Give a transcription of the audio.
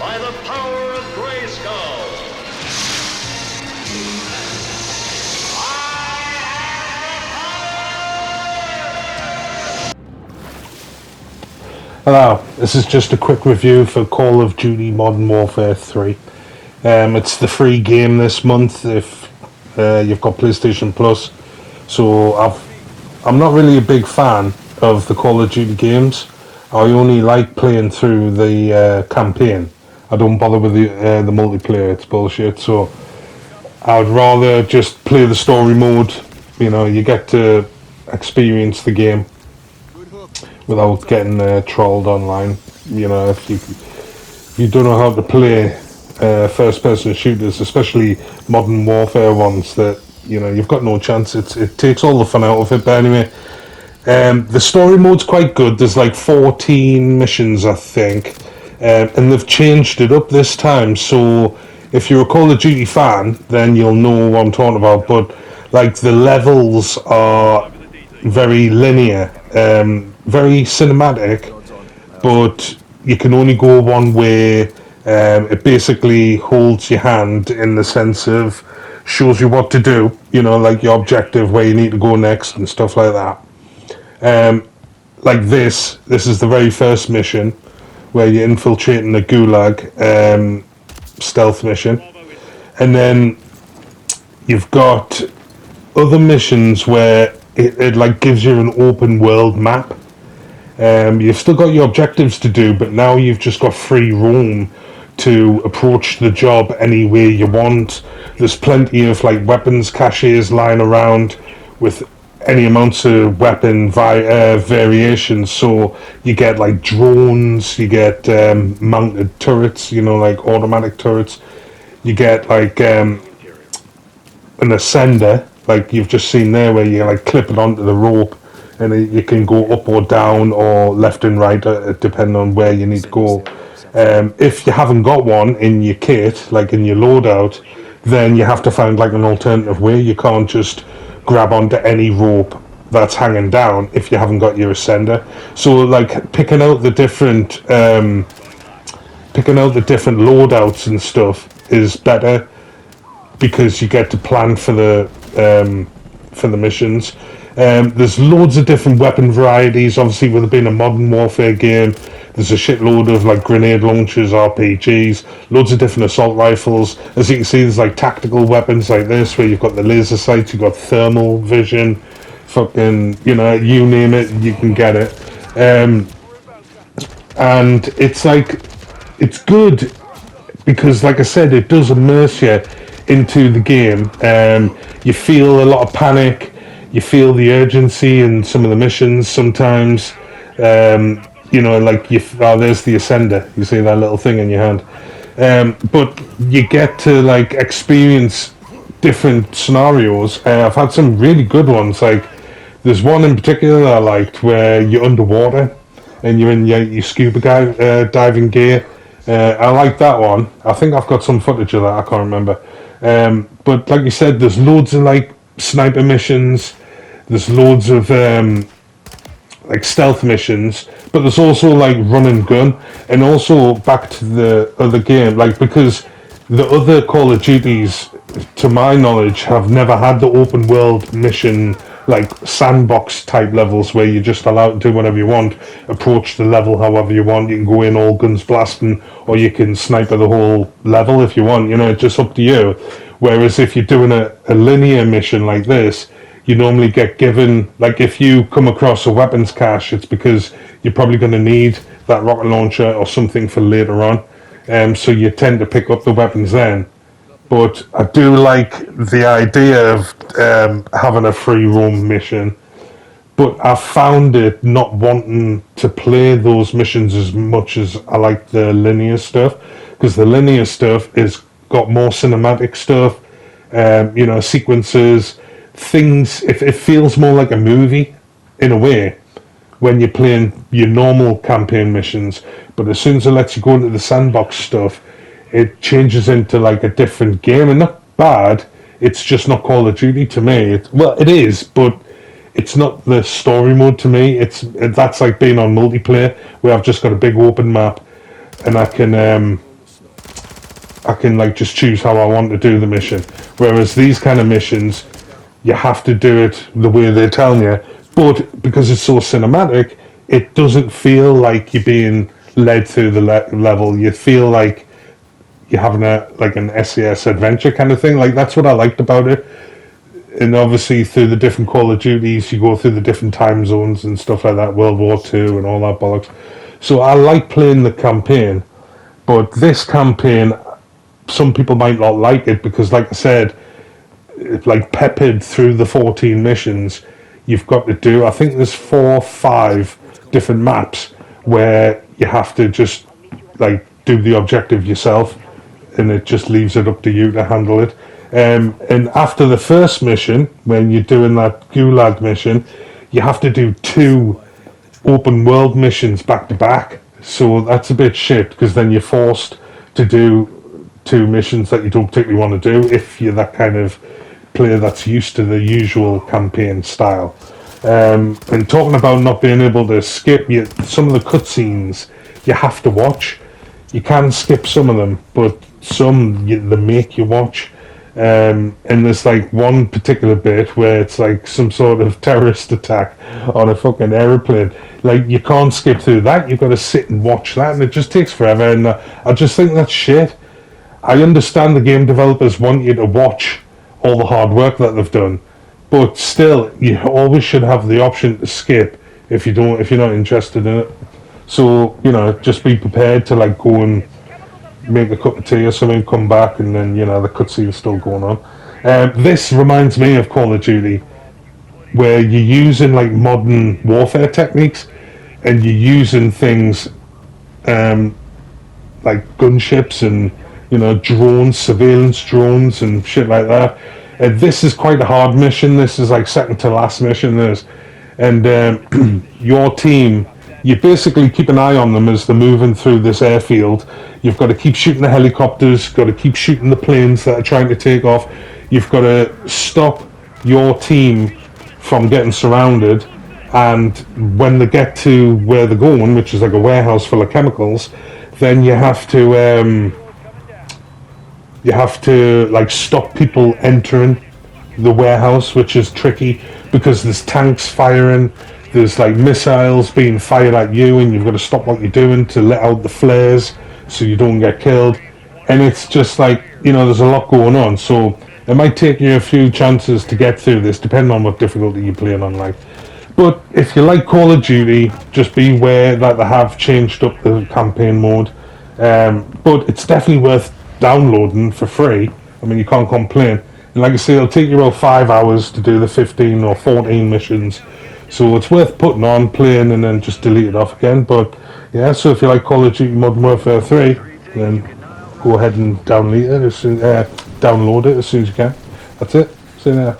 by the power of Grayskull. Hello, this is just a quick review for Call of Duty Modern Warfare 3. It's the free game this month if you've got PlayStation Plus. So I'm not really a big fan of the Call of Duty games. I only like playing through the campaign. I don't bother with the multiplayer, it's bullshit. So I would rather just play the story mode. You know, you get to experience the game without getting trolled online. You know, if you don't know how to play first-person shooters, especially Modern Warfare ones, that you've got no chance. It takes all the fun out of it. But anyway, the story mode's quite good. There's like 14 missions, I think, and they've changed it up this time. So if you're a Call of Duty fan, then you'll know what I'm talking about. But like the levels are very linear. Very cinematic, but you can only go one way. It basically holds your hand in the sense of shows you what to do, like your objective, where you need to go next and stuff like that. Like this is the very first mission where you're infiltrating the gulag, stealth mission, and then you've got other missions where it like gives you an open world map. You've still got your objectives to do, but now you've just got free roam to approach the job any way you want. There's plenty of like weapons caches lying around with any amounts of weapon variations. So you get like drones, you get mounted turrets, like automatic turrets. You get like an ascender, like you've just seen there, where you like clip it onto the rope, and you can go up or down or left and right, depending on where you need to go. If you haven't got one in your kit, like in your loadout, then you have to find like an alternative way. You can't just grab onto any rope that's hanging down if you haven't got your ascender. So like picking out the different loadouts and stuff is better, because you get to plan for the missions. There's loads of different weapon varieties. Obviously, with it being a Modern Warfare game, there's a shitload of like grenade launchers, RPGs, loads of different assault rifles. As you can see, there's like tactical weapons like this, where you've got the laser sights, you've got thermal vision, fucking, you name it, you can get it. And it's like, it's good because, like I said, it does immerse you into the game. You feel a lot of panic. You feel the urgency in some of the missions sometimes. Like there's the ascender. You see that little thing in your hand. But you get to like experience different scenarios. I've had some really good ones. Like there's one in particular I liked where you're underwater and you're in your scuba diving gear. I like that one. I think I've got some footage of that. I can't remember. But like you said, there's loads of like sniper missions. There's loads of like stealth missions, but there's also like run and gun, and also back to the other game, like, because the other Call of Duties, to my knowledge, have never had the open world mission, like sandbox type levels where you're just allowed to do whatever you want, approach the level however you want. You can go in all guns blasting, or you can sniper the whole level if you want. It's just up to you. Whereas if you're doing a linear mission like this, you normally get given, like if you come across a weapons cache, it's because you're probably going to need that rocket launcher or something for later on. So you tend to pick up the weapons then. But I do like the idea of having a free roam mission. But I found it not wanting to play those missions as much as I like the linear stuff. Because the linear stuff is got more cinematic stuff, sequences, things. It feels more like a movie in a way when you're playing your normal campaign missions. But as soon as it lets you go into the sandbox stuff, it changes into like a different game. And not bad, it's just not Call of Duty to me. It is, but it's not the story mode to me. That's like being on multiplayer, where I've just got a big open map and I can I can like just choose how I want to do the mission. Whereas these kind of missions, you have to do it the way they're telling you. But because it's so cinematic, it doesn't feel like you're being led through the level. You feel like you're having an SAS adventure kind of thing. Like that's what I liked about it. And obviously through the different Call of Duties, you go through the different time zones and stuff like that, World War II and all that bollocks. So I like playing the campaign, but this campaign, some people might not like it because, like I said, it's like peppered through the 14 missions you've got to do. I think there's 4 or 5 different maps where you have to just like do the objective yourself, and it just leaves it up to you to handle it. And after the first mission, when you're doing that Gulag mission, you have to do 2 open world missions back to back. So that's a bit shit because then you're forced to do 2 missions that you don't particularly want to do if you're that kind of player that's used to the usual campaign style. And talking about not being able to skip, some of the cutscenes you have to watch. You can skip some of them, but some they make you watch. And there's like one particular bit where it's like some sort of terrorist attack on a fucking aeroplane. Like you can't skip through that. You've got to sit and watch that, and it just takes forever. And I just think that's shit. I understand the game developers want you to watch all the hard work that they've done, but still, you always should have the option to skip if you're not interested in it. So just be prepared to like go and make a cup of tea or something, come back, and then the cutscene's still going on. This reminds me of Call of Duty, where you're using like modern warfare techniques, and you're using things like gunships and drones, surveillance drones and shit like that. This is quite a hard mission. This is like second to last mission. Your team, you basically keep an eye on them as they're moving through this airfield. You've got to keep shooting the helicopters, got to keep shooting the planes that are trying to take off. You've got to stop your team from getting surrounded, and when they get to where they're going, which is like a warehouse full of chemicals, then you have to like stop people entering the warehouse, which is tricky because there's tanks firing, there's like missiles being fired at you, and you've got to stop what you're doing to let out the flares so you don't get killed. And it's just like there's a lot going on, so it might take you a few chances to get through this depending on what difficulty you're playing on. But if you like Call of Duty, just be aware that they have changed up the campaign mode. But it's definitely worth downloading for free. I mean, you can't complain. And like I say, it'll take you about 5 hours to do the 15 or 14 missions. So it's worth putting on, playing, and then just delete it off again. But yeah, so if you like Call of Duty Modern Warfare 3, then go ahead and download it as soon as you can. That's it. See you there.